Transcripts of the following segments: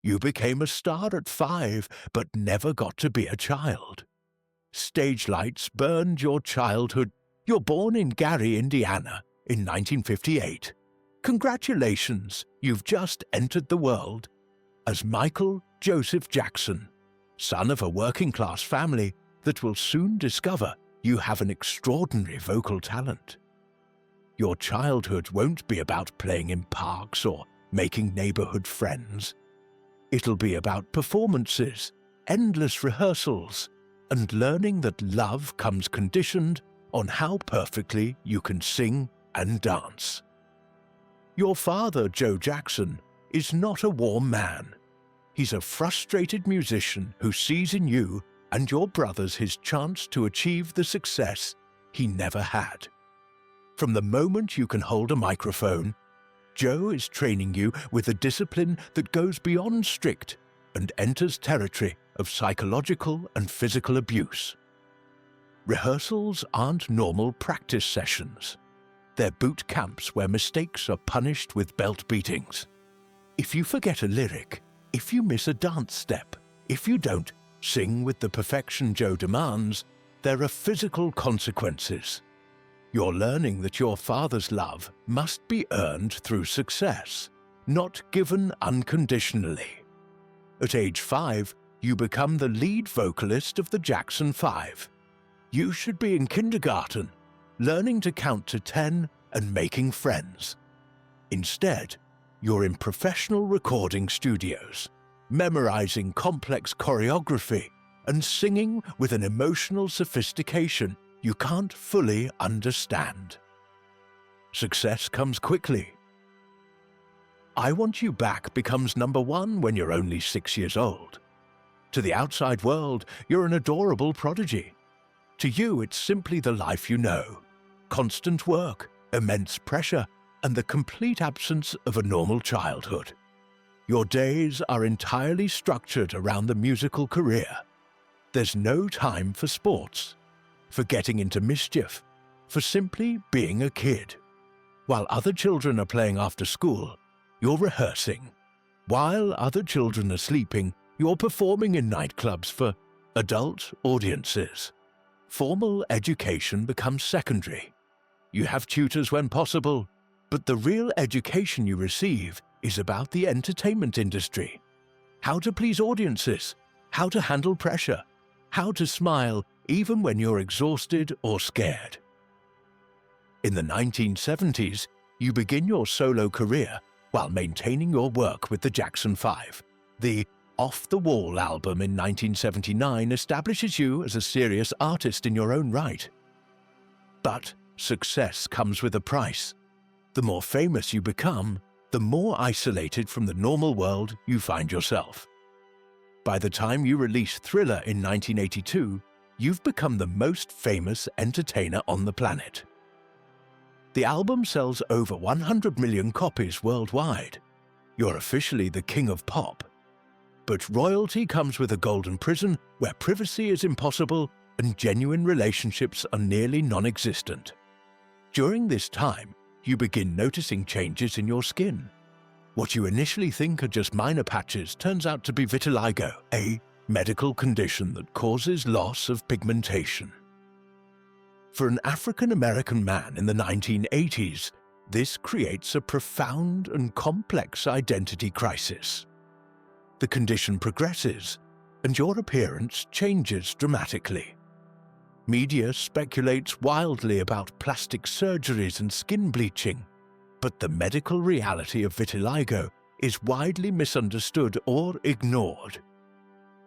You became a star at 5, but never got to be a child. Stage lights burned your childhood. You're born in Gary, Indiana, in 1958. Congratulations, you've just entered the world as Michael Joseph Jackson, son of a working-class family that will soon discover you have an extraordinary vocal talent. Your childhood won't be about playing in parks or making neighborhood friends. It'll be about performances, endless rehearsals, and learning that love comes conditioned on how perfectly you can sing and dance. Your father, Joe Jackson, is not a warm man. He's a frustrated musician who sees in you and your brothers his chance to achieve the success he never had. From the moment you can hold a microphone, Joe is training you with a discipline that goes beyond strict and enters territory of psychological and physical abuse. Rehearsals aren't normal practice sessions. They're boot camps where mistakes are punished with belt beatings. If you forget a lyric, if you miss a dance step, if you don't sing with the perfection Joe demands, there are physical consequences. You're learning that your father's love must be earned through success, not given unconditionally. At age 5, you become the lead vocalist of the Jackson 5. You should be in kindergarten, learning to count to 10 and making friends. Instead, you're in professional recording studios, memorizing complex choreography and singing with an emotional sophistication you can't fully understand. Success comes quickly. I Want You Back becomes #1 when you're only 6 years old. To the outside world, you're an adorable prodigy. To you, it's simply the life you know. Constant work, immense pressure, and the complete absence of a normal childhood. Your days are entirely structured around the musical career. There's no time for sports, for getting into mischief, for simply being a kid. While other children are playing after school, you're rehearsing. While other children are sleeping, you're performing in nightclubs for adult audiences. Formal education becomes secondary. You have tutors when possible, but the real education you receive is about the entertainment industry. How to please audiences, how to handle pressure, how to smile even when you're exhausted or scared. In the 1970s, you begin your solo career while maintaining your work with the Jackson 5. The Off the Wall album in 1979 establishes you as a serious artist in your own right. But success comes with a price. The more famous you become, the more isolated from the normal world you find yourself. By the time you release Thriller in 1982, you've become the most famous entertainer on the planet. The album sells over 100 million copies worldwide. You're officially the king of pop. But royalty comes with a golden prison where privacy is impossible and genuine relationships are nearly non-existent. During this time, you begin noticing changes in your skin. What you initially think are just minor patches turns out to be vitiligo, a medical condition that causes loss of pigmentation. For an African-American man in the 1980s, this creates a profound and complex identity crisis. The condition progresses, and your appearance changes dramatically. Media speculates wildly about plastic surgeries and skin bleaching, but the medical reality of vitiligo is widely misunderstood or ignored.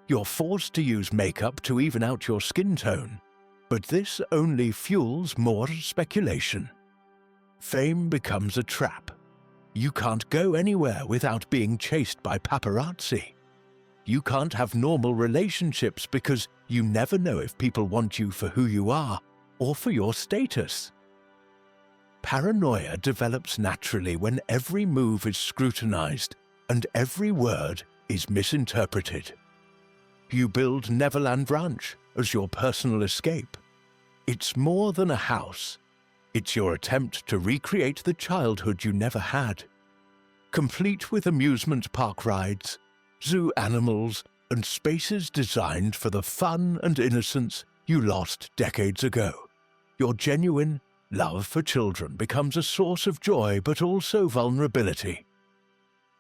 You're forced to use makeup to even out your skin tone, but this only fuels more speculation. Fame becomes a trap. You can't go anywhere without being chased by paparazzi. You can't have normal relationships because you never know if people want you for who you are or for your status. Paranoia develops naturally when every move is scrutinized and every word is misinterpreted. You build Neverland Ranch as your personal escape. It's more than a house. It's your attempt to recreate the childhood you never had. Complete with amusement park rides, zoo animals, and spaces designed for the fun and innocence you lost decades ago. Your genuine love for children becomes a source of joy but also vulnerability.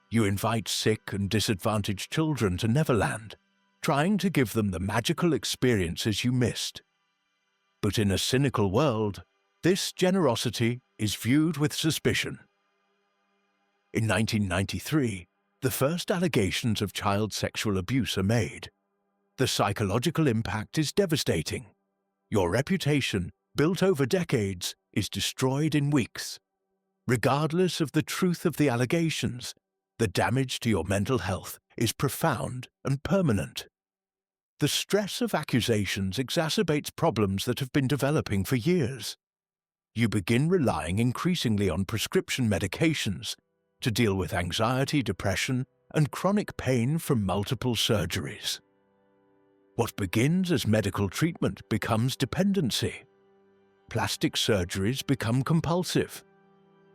You invite sick and disadvantaged children to Neverland, trying to give them the magical experiences you missed. But in a cynical world, this generosity is viewed with suspicion. In 1993, the first allegations of child sexual abuse are made. The psychological impact is devastating. Your reputation, built over decades, is destroyed in weeks. Regardless of the truth of the allegations, the damage to your mental health is profound and permanent. The stress of accusations exacerbates problems that have been developing for years. You begin relying increasingly on prescription medications to deal with anxiety, depression, and chronic pain from multiple surgeries. What begins as medical treatment becomes dependency. Plastic surgeries become compulsive.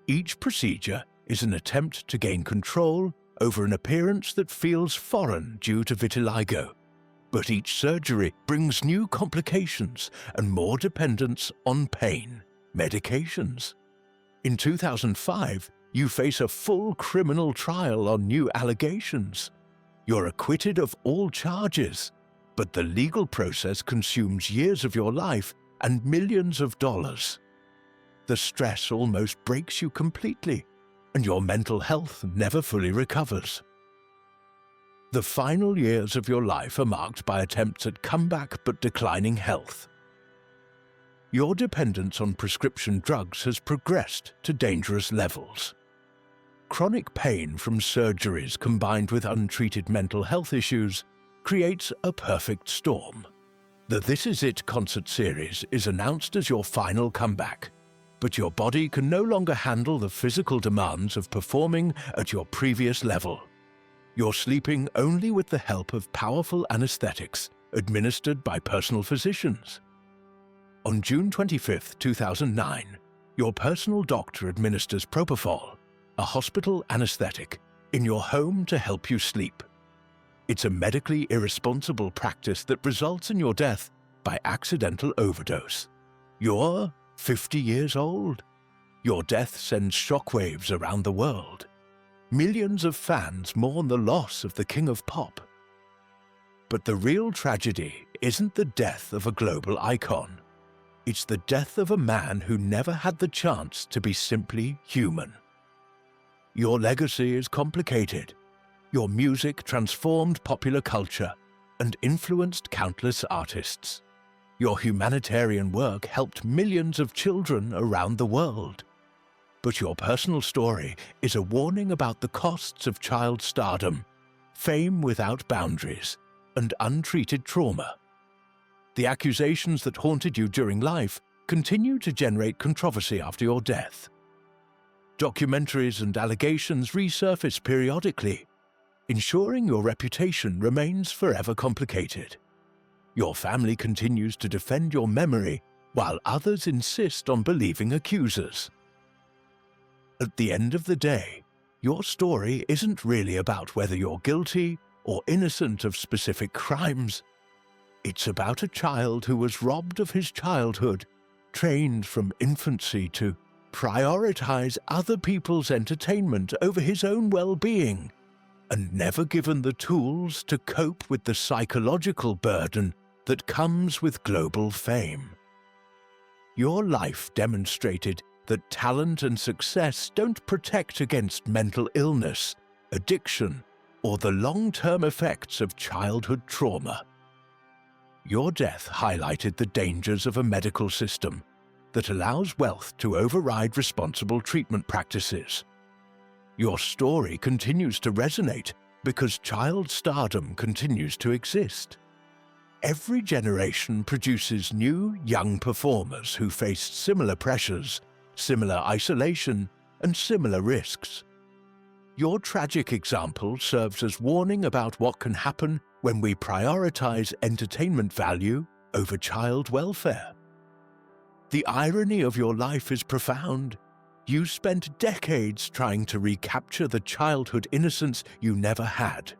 Each procedure is an attempt to gain control over an appearance that feels foreign due to vitiligo. But each surgery brings new complications and more dependence on pain, medications. In 2005, you face a full criminal trial on new allegations. You're acquitted of all charges, but the legal process consumes years of your life and millions of dollars. The stress almost breaks you completely, and your mental health never fully recovers. The final years of your life are marked by attempts at comeback but declining health. Your dependence on prescription drugs has progressed to dangerous levels. Chronic pain from surgeries combined with untreated mental health issues creates a perfect storm. The This Is It concert series is announced as your final comeback, but your body can no longer handle the physical demands of performing at your previous level. You're sleeping only with the help of powerful anesthetics administered by personal physicians. On June 25, 2009, your personal doctor administers propofol, a hospital anesthetic, in your home to help you sleep. It's a medically irresponsible practice that results in your death by accidental overdose. You're 50 years old. Your death sends shockwaves around the world. Millions of fans mourn the loss of the King of Pop. But the real tragedy isn't the death of a global icon. It's the death of a man who never had the chance to be simply human. Your legacy is complicated. Your music transformed popular culture and influenced countless artists. Your humanitarian work helped millions of children around the world. But your personal story is a warning about the costs of child stardom, fame without boundaries, and untreated trauma. The accusations that haunted you during life continue to generate controversy after your death. Documentaries and allegations resurface periodically, ensuring your reputation remains forever complicated. Your family continues to defend your memory, while others insist on believing accusers. At the end of the day, your story isn't really about whether you're guilty or innocent of specific crimes. It's about a child who was robbed of his childhood, trained from infancy to prioritize other people's entertainment over his own well-being, and never given the tools to cope with the psychological burden that comes with global fame. Your life demonstrated that talent and success don't protect against mental illness, addiction, or the long-term effects of childhood trauma. Your death highlighted the dangers of a medical system that allows wealth to override responsible treatment practices. Your story continues to resonate because child stardom continues to exist. Every generation produces new, young performers who face similar pressures, similar isolation, and similar risks. Your tragic example serves as warning about what can happen when we prioritize entertainment value over child welfare. The irony of your life is profound. You spent decades trying to recapture the childhood innocence you never had.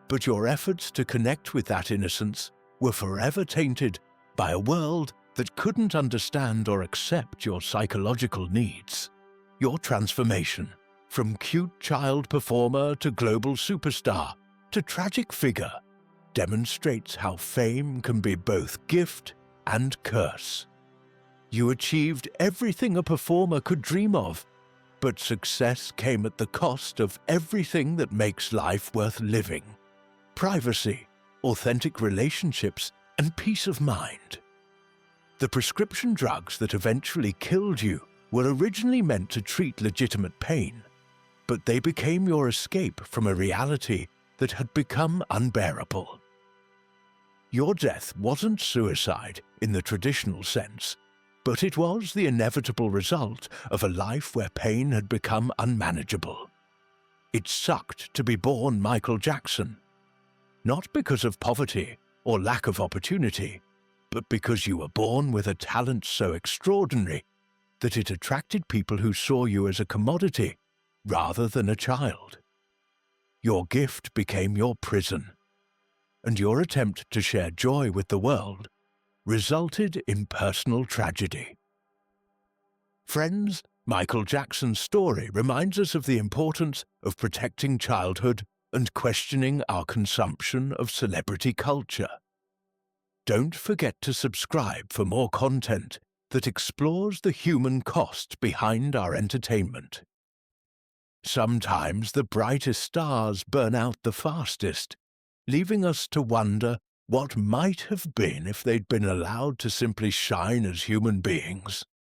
But your efforts to connect with that innocence were forever tainted by a world that couldn't understand or accept your psychological needs. Your transformation, from cute child performer to global superstar to tragic figure, demonstrates how fame can be both gift and curse. You achieved everything a performer could dream of, but success came at the cost of everything that makes life worth living: privacy, authentic relationships, and peace of mind. The prescription drugs that eventually killed you were originally meant to treat legitimate pain, but they became your escape from a reality that had become unbearable. Your death wasn't suicide in the traditional sense, but it was the inevitable result of a life where pain had become unmanageable. It sucked to be born Michael Jackson, not because of poverty or lack of opportunity, but because you were born with a talent so extraordinary that it attracted people who saw you as a commodity rather than a child. Your gift became your prison, and your attempt to share joy with the world resulted in personal tragedy. Friends, Michael Jackson's story reminds us of the importance of protecting childhood and questioning our consumption of celebrity culture. Don't forget to subscribe for more content that explores the human cost behind our entertainment. Sometimes the brightest stars burn out the fastest, leaving us to wonder what might have been if they'd been allowed to simply shine as human beings.